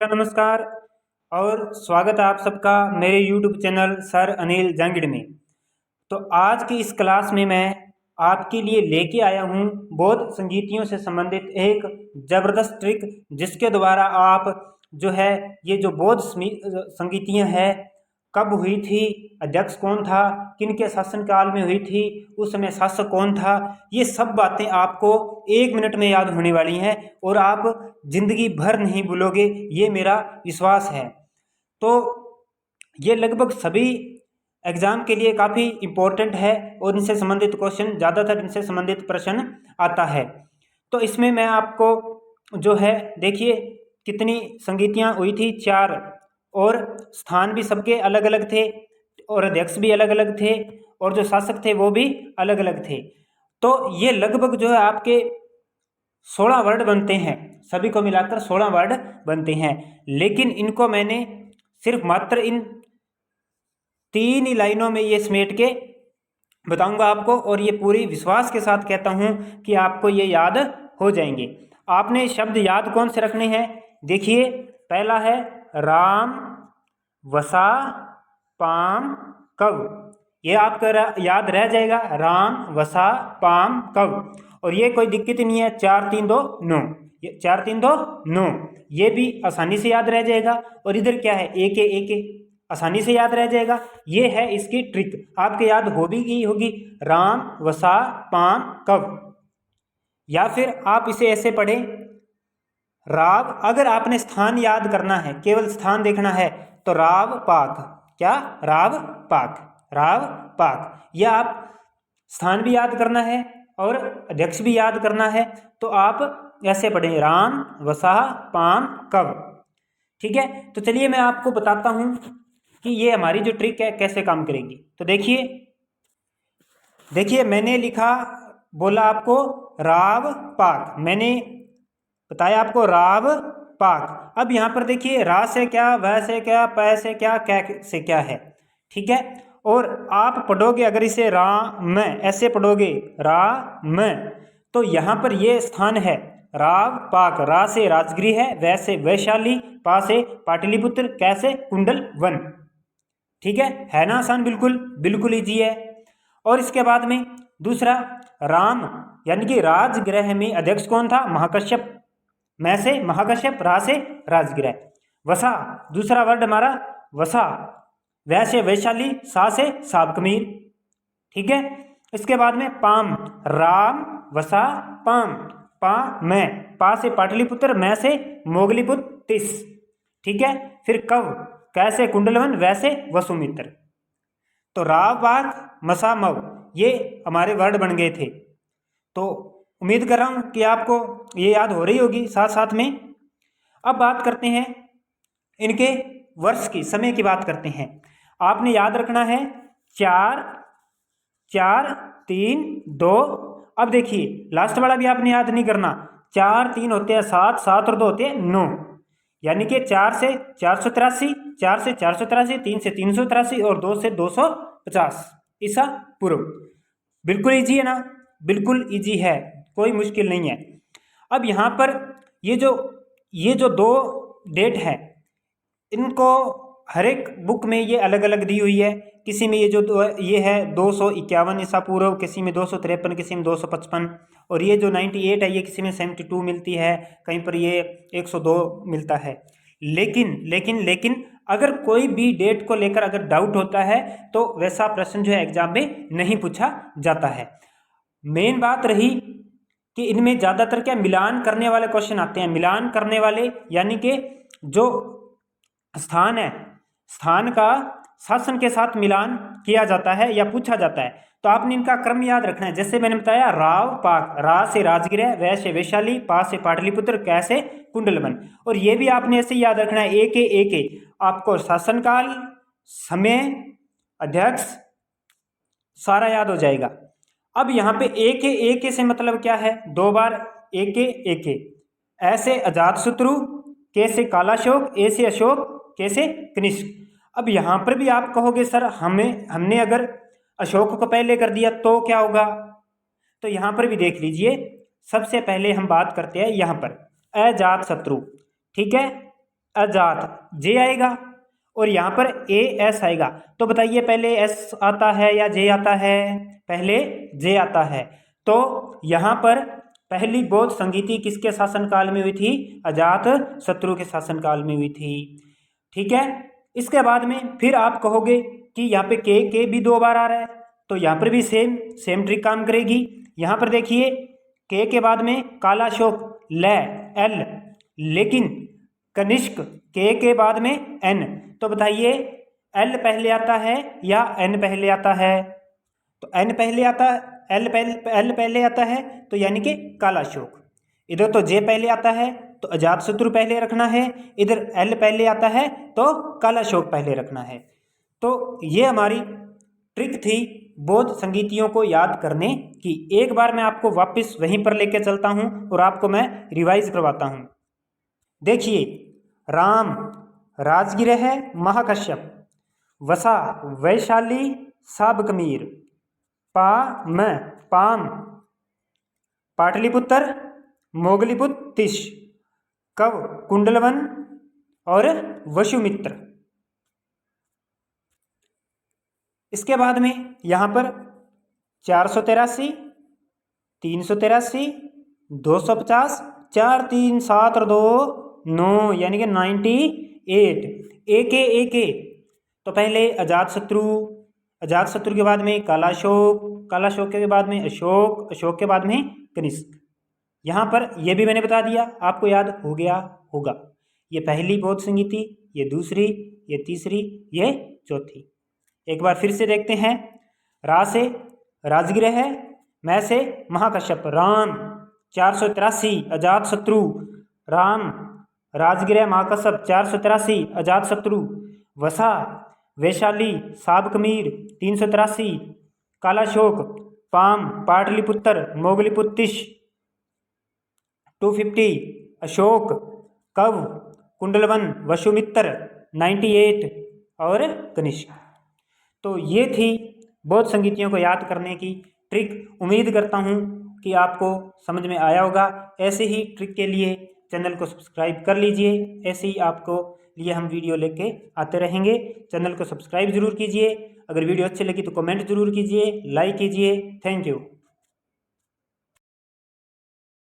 नमस्कार और स्वागत है आप सबका मेरे YouTube channel sir Anil Jangid में। तो आज की इस क्लास में मैं आपके लिए लेके आया हूँ बौद्ध संगीतियों से संबंधित एक ज़बरदस्त ट्रिक, जिसके द्वारा आप जो है ये जो बौद्ध संगीतियाँ हैं कब हुई थी, अध्यक्ष कौन था, किन के शासनकाल में हुई थी, उस समय शासक कौन था, ये सब बातें आपको 1 मिनट में याद होने वाली हैं और आप जिंदगी भर नहीं भूलोगे, ये मेरा विश्वास है। तो ये लगभग सभी एग्ज़ाम के लिए काफ़ी इम्पोर्टेंट है और इनसे संबंधित क्वेश्चन ज़्यादातर इनसे संबंधित प्रश्न आता है। तो इसमें मैं आपको जो है देखिए कितनी संगीतियाँ हुई थी, 4, और स्थान भी सबके अलग अलग थे और अध्यक्ष भी अलग अलग थे और जो शासक थे वो भी अलग अलग थे। तो ये लगभग जो है आपके 16 वर्ड बनते हैं, सभी को मिलाकर 16 वर्ड बनते हैं, लेकिन इनको मैंने सिर्फ मात्र इन 3 ही लाइनों में ये समेट के बताऊंगा आपको, और ये पूरी विश्वास के साथ कहता हूँ कि आपको ये याद हो जाएंगे। आपने शब्द याद कौन से रखने हैं, देखिए पहला है राम, वसा, पाम, कव। ये आपका याद रह जाएगा, राम, वसा, पाम, कव। और ये कोई दिक्कत नहीं है, 4 3 2 9, ये 4 3 2 9, ये भी आसानी से याद रह जाएगा। और इधर क्या है, एक आसानी से याद रह जाएगा। ये है इसकी ट्रिक, आपके याद हो भी गई होगी, राम, वसा, पाम, कव। या फिर आप इसे ऐसे पढ़ें, राव। अगर आपने स्थान याद करना है, केवल स्थान देखना है, तो राव पाक, क्या, राव पाक, राव पाक। या आप स्थान भी याद करना है और अध्यक्ष भी याद करना है, तो आप ऐसे पढ़ें, राम, वसा, पाम, कव। ठीक है, तो चलिए मैं आपको बताता हूं कि ये हमारी जो ट्रिक है कैसे काम करेगी। तो देखिए मैंने लिखा, बोला आपको राव पाक, मैंने बताया आपको राव पाक। अब यहाँ पर देखिए रा से क्या, वह से क्या, पै से क्या, कै से क्या है। ठीक है, और आप पढ़ोगे अगर इसे राम ऐसे पढ़ोगे, राम, तो यहाँ पर ये स्थान है राव पाक। रा से राजगृह है, वै से वैशाली, पा से पाटलिपुत्र, कै से कुंडल वन। ठीक है ना आसान, बिल्कुल बिल्कुल इजी है। और इसके बाद में दूसरा, राम यानी कि राजगृह में अध्यक्ष कौन था, महाकश्यप। मैं से महाकश्यप, रा से राजगृह। वसा, दूसरा वर्ड हमारा वसा, वै से वैशाली, सा से साबकमीर। ठीक है, इसके बाद में पाम, राम, वसा, पाम, पा मैं, पा से पाटलिपुत्र, मैं से मोगलीपुत्र, तिस। ठीक है, फिर कव, कैसे कुंडलवन, वैसे वसुमित्र। तो राव बाग, मसा मव, ये हमारे वर्ड बन गए थे। तो उम्मीद कर रहा हूं कि आपको ये याद हो रही होगी साथ साथ में। अब बात करते हैं इनके वर्ष की, समय की बात करते हैं। आपने याद रखना है 4 4 3 2। अब देखिए लास्ट वाला भी आपने याद नहीं करना, 4 3 होते हैं 7, 7 और 2 होते हैं 9, यानी कि 4 से 483, 4 से 483, 3 से 383 और 2 से 250 ईसा पूर्व। बिल्कुल इजी है ना, बिल्कुल इजी है, कोई मुश्किल नहीं है। अब यहाँ पर ये जो 2 डेट है, इनको हर एक बुक में ये अलग अलग दी हुई है। किसी में ये है 251 ईसा पूर्व, किसी में 253, किसी में 255, और ये जो 98 है ये किसी में 72 मिलती है, कहीं पर ये 102 मिलता है। लेकिन अगर कोई भी डेट को लेकर अगर डाउट होता है तो वैसा प्रश्न जो है एग्जाम में नहीं पूछा जाता है। मेन बात रही कि इनमें ज़्यादातर क्या मिलान करने वाले क्वेश्चन आते हैं। मिलान करने वाले यानी कि जो स्थान है, स्थान का शासन के साथ मिलान किया जाता है या पूछा जाता है। तो आपने इनका क्रम याद रखना है, जैसे मैंने बताया राव पाक, रा से राजगृह, वै से वैशाली, पा से पाटलिपुत्र, कै से कुंडलवन। और ये भी आपने ऐसे याद रखना है, एक आपको शासनकाल, समय, अध्यक्ष सारा याद हो जाएगा। अब यहाँ पे एक से मतलब क्या है, 2 बार एक, ऐसे अजातशत्रु, के से कालाशोक, ए से अशोक, के से कनिष्क। अब यहाँ पर भी आप कहोगे सर हमने अगर अशोक को पहले कर दिया तो क्या होगा, तो यहाँ पर भी देख लीजिए। सबसे पहले हम बात करते हैं यहाँ पर अजातशत्रु। ठीक है, अजात जे आएगा और यहाँ पर ए एस आएगा। तो बताइए पहले एस आता है या जे आता है? पहले जे आता है। तो यहाँ पर पहली बौद्ध संगीति किसके शासनकाल में हुई थी? अजात शत्रु के शासनकाल में हुई थी। ठीक है। इसके बाद में फिर आप कहोगे कि यहाँ पे के भी 2 बार आ रहा है, तो यहाँ पर भी सेम ट्रिक काम करेगी। यहाँ पर देखिए के बाद में कालाशोक ल एल, लेकिन कनिष्क के बाद में एन। तो बताइए एल पहले आता है या एन पहले आता है? तो एन पहले आता है, एल पहले आता है, तो यानी कि कालाशोक। इधर तो जे पहले आता है तो अजातशत्रु पहले रखना है, इधर एल पहले आता है तो कालाशोक पहले रखना है। तो ये हमारी ट्रिक थी बौद्ध संगीतियों को याद करने की। एक बार मैं आपको वापस वहीं पर लेके चलता हूँ और आपको मैं रिवाइज करवाता हूँ। देखिए राम राजगिरह महाकश्यप, वसा वैशाली साबकमीर, पाम पाटलिपुत्र मोगलिपुत्तिश, कव कुंडलवन और वसुमित्र। इसके बाद में यहाँ पर 483, 383, 250, 4, 3, 7 और 2, 9 यानी कि 98। ए तो पहले अजातशत्रु के बाद में कालाशोक के बाद में अशोक के बाद में कनिष्क। यहाँ पर यह भी मैंने बता दिया, आपको याद हो गया होगा। ये पहली बौद्ध संगीति, ये दूसरी, ये तीसरी, ये चौथी। एक बार फिर से देखते हैं। रा से राजगिरह, मैं से महाकश्यप, राम 483 अजातशत्रु, राम राजगिरह महाकश्यप 483 अजातशत्रु, वसा वैशाली साबकमीर 383, कालाशोक पाम पाटलिपुत्र मोगलिपुत्तिश 250, अशोक कव कुंडलवन वसुमित्र 98 और कनिष्क। तो ये थी बौद्ध संगीतियों को याद करने की ट्रिक। उम्मीद करता हूँ कि आपको समझ में आया होगा। ऐसे ही ट्रिक के लिए चैनल को सब्सक्राइब कर लीजिए। ऐसे ही आपको लिए हम वीडियो लेके आते रहेंगे। चैनल को सब्सक्राइब जरूर कीजिए। अगर वीडियो अच्छी लगी तो कमेंट जरूर कीजिए, लाइक कीजिए। Thank you.